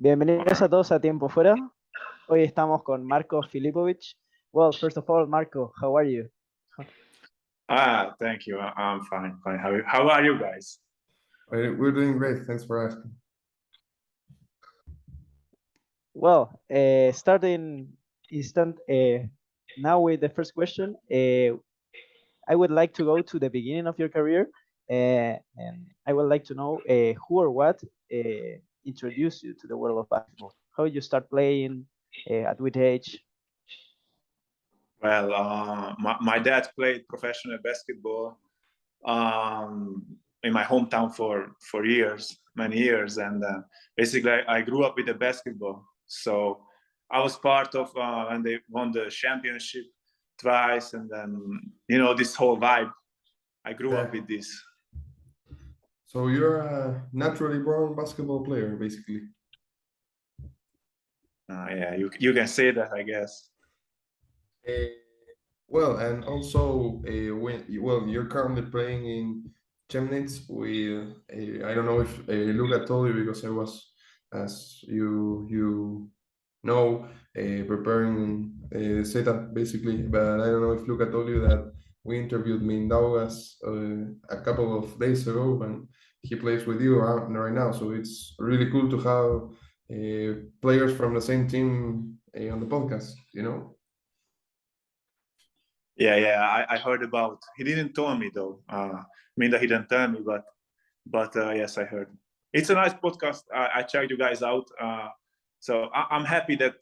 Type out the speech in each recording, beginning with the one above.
Bienvenidos a todos a Tiempo Fuera. Hoy estamos con Marko Filipovity. Well, first of all, Marko, how are you? Thank you. I'm fine. How are you guys? We're doing great. Thanks for asking. Well, starting instant now with the first question. I would like to go to the beginning of your career, and I would like to know who or what introduced you to the world of basketball. How you start playing, at which age? Well, my dad played professional basketball in my hometown for years, many years, and basically I grew up with the basketball. So I was part of when they won the championship twice, and then this whole vibe. I grew up with this. So you're a naturally born basketball player, basically. Yeah, you can say that, I guess. Well, and also you're currently playing in Chemnitz with I don't know if Luca told you, because I was, as you know, preparing setup basically, but I don't know if Luca told you that we interviewed Mindaugas a couple of days ago, and he plays with you right now. So it's really cool to have players from the same team on the podcast, you know? Yeah, I heard about. He didn't tell me though. Minda, he didn't tell me, but yes, I heard. It's a nice podcast. I checked you guys out. So I'm happy that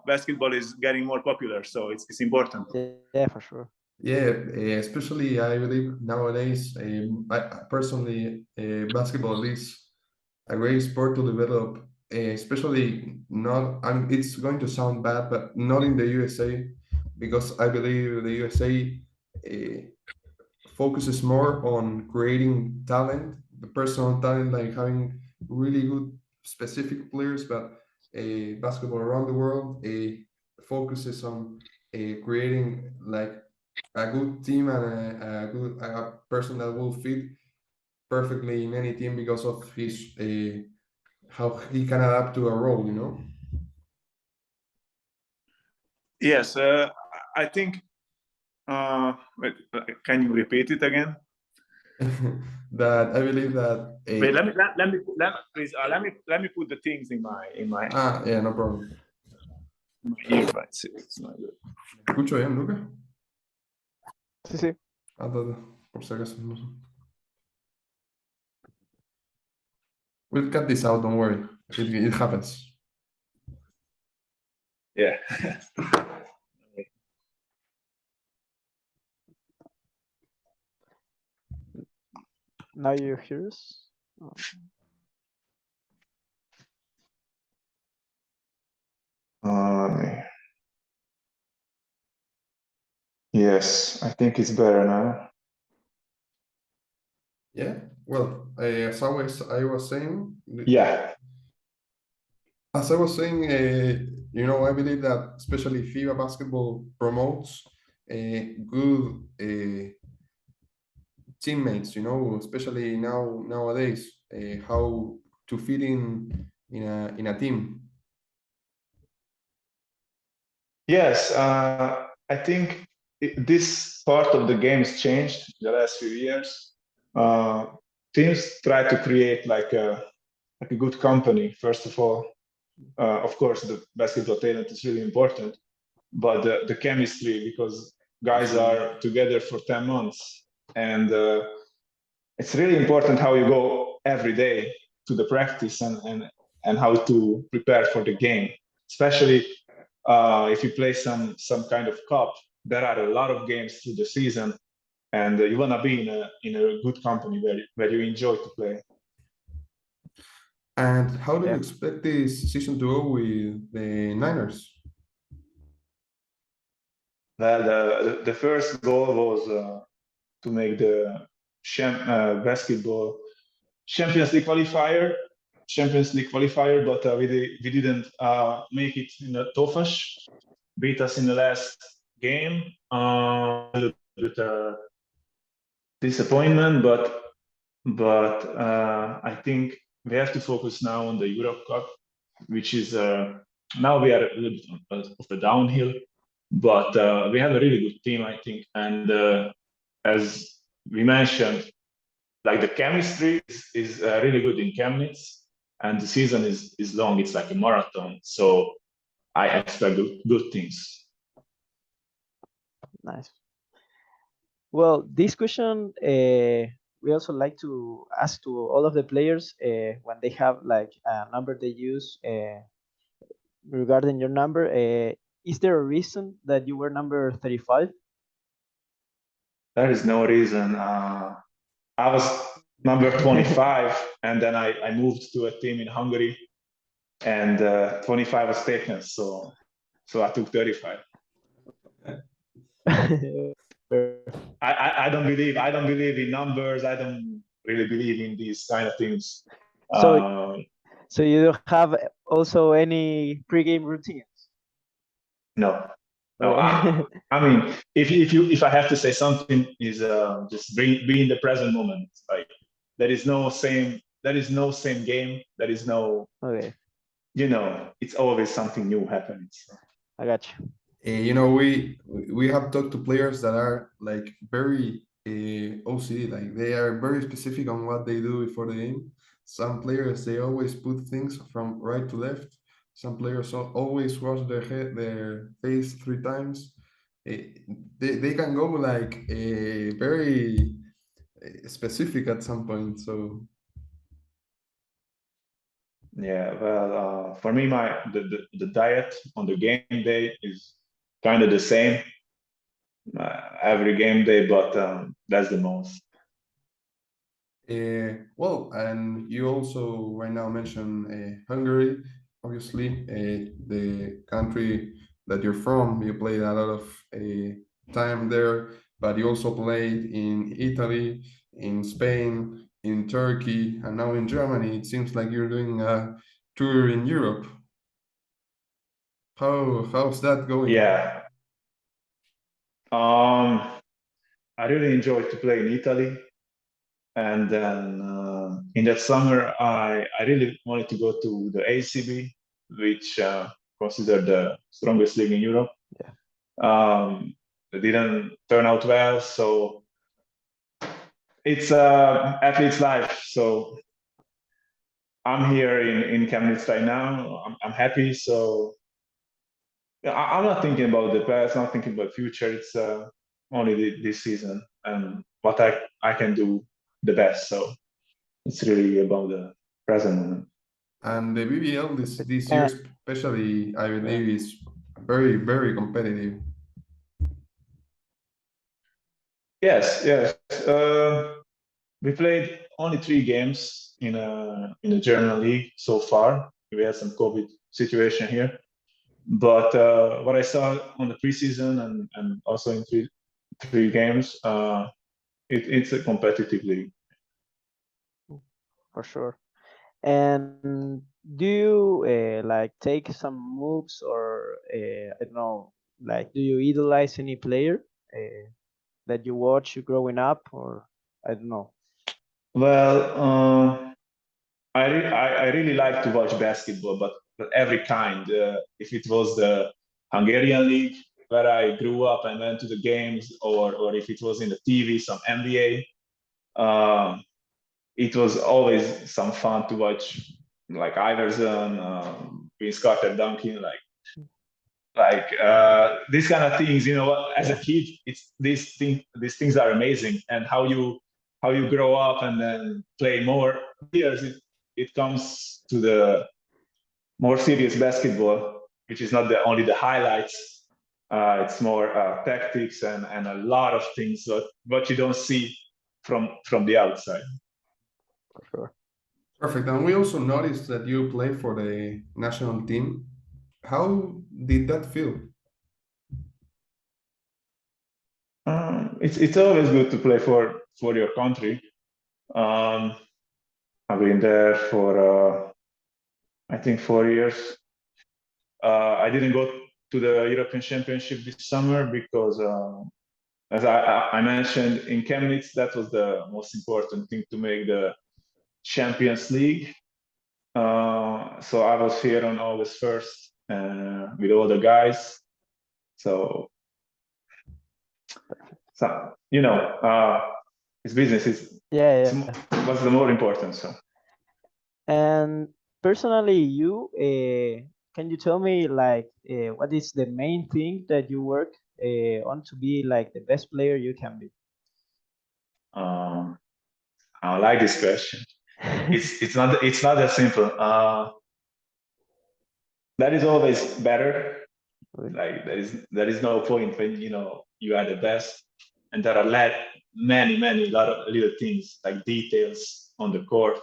basketball is getting more popular. So it's important. Yeah, for sure. Yeah, especially I believe nowadays, personally, basketball is a great sport to develop, especially not, it's going to sound bad, but not in the USA, because I believe the USA focuses more on creating talent, the personal talent, like having really good specific players, but basketball around the world focuses on creating like a good team and a person that will fit perfectly in any team because of his how he can adapt to a role, you know. Yes, I think. Wait, can you repeat it again? That I believe that. Wait, let me please let me put the things in my Yeah, no problem. my earbuds. It's not good. ¿Escucho bien, Luca? Sí, sí. Por si acaso, no sé. We'll cut this out, don't worry. It happens. Yeah. Now you hear us? Yes, I think it's better now. Yeah. Well, as always, I was saying. Yeah. As I was saying, I believe that especially FIBA basketball promotes good teammates, especially nowadays, how to fit in a team. Yes, I think this part of the game's changed the last few years. Teams try to create like a good company. First of all, of course, the basketball talent is really important, but the chemistry, because guys are together for 10 months, and it's really important how you go every day to the practice and how to prepare for the game, especially if you play some kind of cup. There are a lot of games through the season, and you want to be in a good company where you enjoy to play. And how do you expect this season to go with the Niners? Well, the first goal was to make the basketball Champions League qualifier, but we didn't make it in the Tofash. Beat us in the last game. A little bit disappointment, but I think we have to focus now on the Europe Cup which is now we are a little bit of a downhill, but we have a really good team, I think. And as we mentioned, like the chemistry is really good in Chemnitz, and the season is long. It's like a marathon, so I expect good things. Nice. Well, this question we also like to ask to all of the players when they have like a number they use regarding your number. Is there a reason that you were number 35? There is no reason. I was number 25, and then I moved to a team in Hungary, and 25 was taken, so I took 35. I don't believe in numbers. I don't really believe in these kind of things. So you don't have also any pre-game routines? No. I mean, if I have to say something, is just be in the present moment. Like there is no same game. There is no. Okay. It's always something new happening. So. I got you. We have talked to players that are like very OCD, like they are very specific on what they do before the game. Some players, they always put things from right to left. Some players always wash their face 3 times. They can go like very specific at some point. So yeah, well, for me, the diet on the game day is kind of the same every game day, but that's the most. Well, and you also right now mention Hungary, obviously, the country that you're from. You played a lot of time there, but you also played in Italy, in Spain, in Turkey, and now in Germany. It seems like you're doing a tour in Europe. How's that going? Yeah. I really enjoyed to play in Italy. And then in that summer, I really wanted to go to the ACB, which considered the strongest league in Europe. Yeah. It didn't turn out well, so it's athlete's life. So I'm here in Chemnitz right now. I'm happy. So I'm not thinking about the past, not thinking about future. It's only this season and what I can do the best. So it's really about the present moment. And the BBL this year, especially, I believe, is very, very competitive. Yes. We played only 3 games in a German league so far. We had some COVID situation here, but what I saw on the preseason and also in three games, it's a competitive league. For sure. And do you like take some moves or I don't know, like do you idolize any player that you watch growing up, or I don't know? Well, I really like to watch basketball, but every kind. If it was the Hungarian league where I grew up and went to the games, or if it was in the TV, some NBA, it was always some fun to watch, like Iverson, Vince Carter dunking, like these kind of things. As a kid, it's these things are amazing, and how you grow up and then play more years. It comes to the more serious basketball, which is not only the highlights. It's more tactics and a lot of things what you don't see from the outside. For sure. Perfect. And we also noticed that you play for the national team. How did that feel? It's always good to play for your country. I've been there for I think 4 years. I didn't go to the European Championship this summer because, as I mentioned, in Chemnitz, that was the most important thing to make the Champions League. So I was here on August 1st with all the guys. So it's business. What's the more important? So. And personally, you can you tell me like what is the main thing that you work on to be like the best player you can be? I like this question. It's not that simple. That is always better. Like there is no point when you are the best, and there are many lot of little things like details on the court.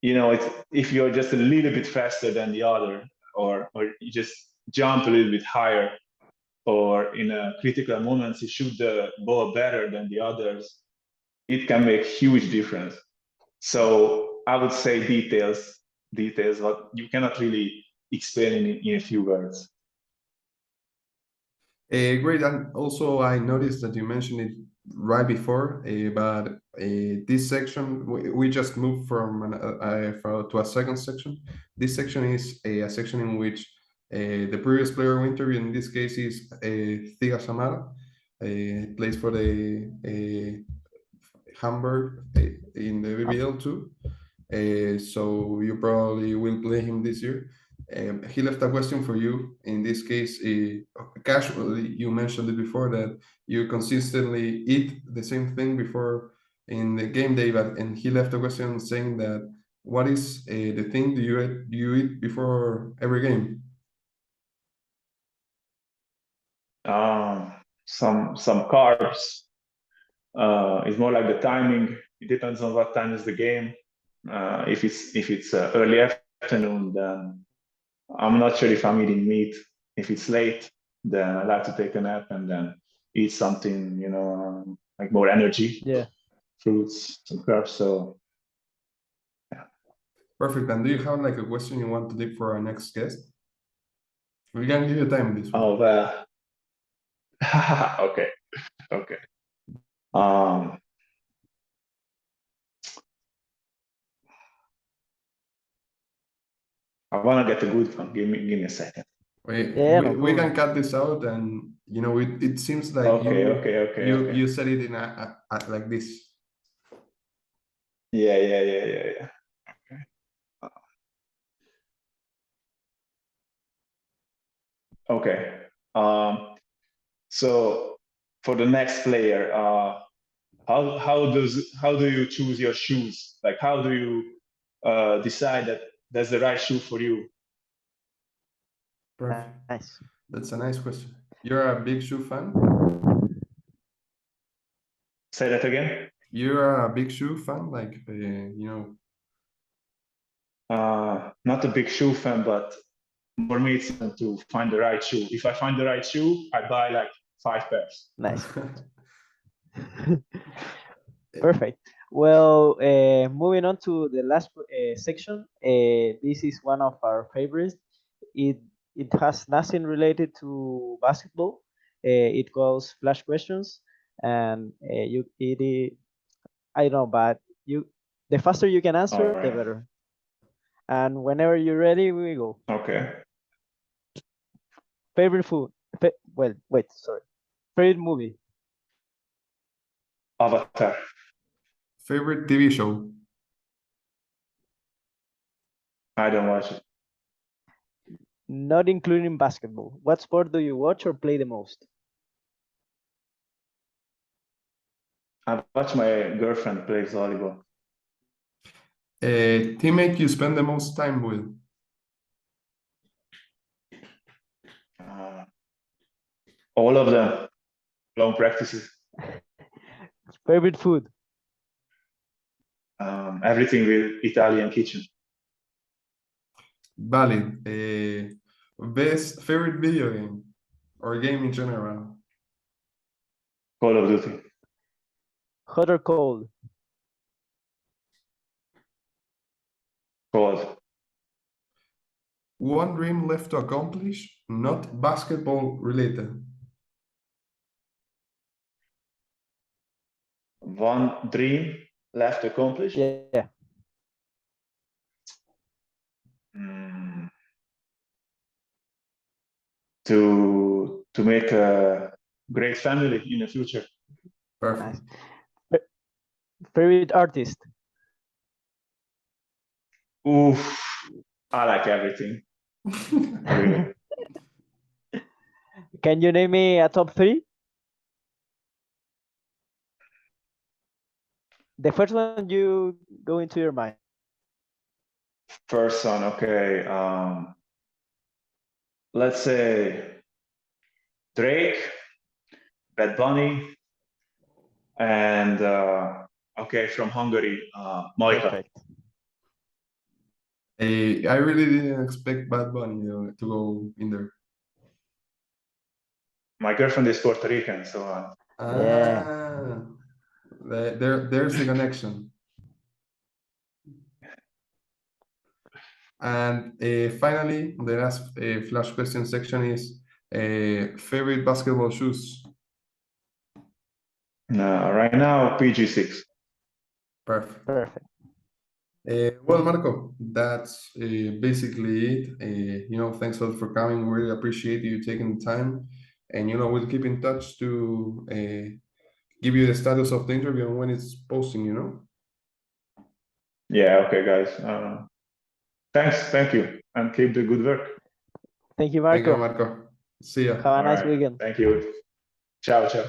If you're just a little bit faster than the other, or you just jump a little bit higher, or in a critical moments you shoot the ball better than the others, it can make huge difference. So I would say details, but you cannot really explain in a few words. Great, and also I noticed that you mentioned it right before, but this section we just moved from to a second section. This section is a section in which the previous player we interviewed, in this case, is Thiga Samara, plays for the Hamburg in the BBL2. So you probably will play him this year. He left a question for you. In this case, casually, you mentioned it before that you consistently eat the same thing before in the game day, and he left a question saying that what is the thing do you eat before every game? Some carbs. It's more like the timing. It depends on what time is the game. If it's early afternoon, then I'm not sure if I'm eating meat. If it's late, then I like to take a nap and then eat something, like more energy. Yeah. Fruits, some carbs. So, yeah. Perfect. And do you have like a question you want to leave for our next guest? We can give you time this one. Oh, well. Okay. I want to get a good one. Give me a second. We can cut this out, and it seems like you said it in a like this. Yeah. Okay. So for the next player, how do you choose your shoes? Like how do you decide that that's the right shoe for you? Perfect. Nice. That's a nice question. You're a big shoe fan? Say that again. You're a big shoe fan, like not a big shoe fan, but for me it's to find the right shoe. If I find the right shoe, I buy like 5 pairs. Nice. Perfect. Well, moving on to the last section. This is one of our favorites. It has nothing related to basketball. It goes flash questions, and I don't know, but the faster you can answer, the better. And whenever you're ready, we go. Okay. Favorite food? Favorite movie? Avatar. Favorite TV show? I don't watch it. Not including basketball. What sport do you watch or play the most? I watch my girlfriend plays volleyball. Teammate you spend the most time with? All of them. Long practices. Favorite food? Everything with Italian kitchen. Valid. Best favorite video game or game in general? Call of Duty. Hot or cold? Cold. One dream left to accomplish, not basketball related. One dream left to accomplish? Yeah. To make a great family in the future. Perfect. Nice. Favorite artist? Oof, I like everything. Really. Can you name me a top 3? The first one you go into your mind. First one, okay. Let's say Drake, Bad Bunny, and okay, from Hungary, Majka. Perfect. I really didn't expect Bad Bunny to go in there. My girlfriend is Puerto Rican, so Yeah. There's the connection. And finally, the last flash question section is favorite basketball shoes. right now PG6. Perfect. Perfect. Well, Marco, that's basically it. Thanks a lot for coming. We really appreciate you taking the time, and we'll keep in touch to give you the status of the interview and when it's posting. Yeah, okay, guys. Thank you, and keep the good work. Thank you, Thank you, Marco. Marco. See ya. Have a nice weekend. Thank you. Ciao, ciao.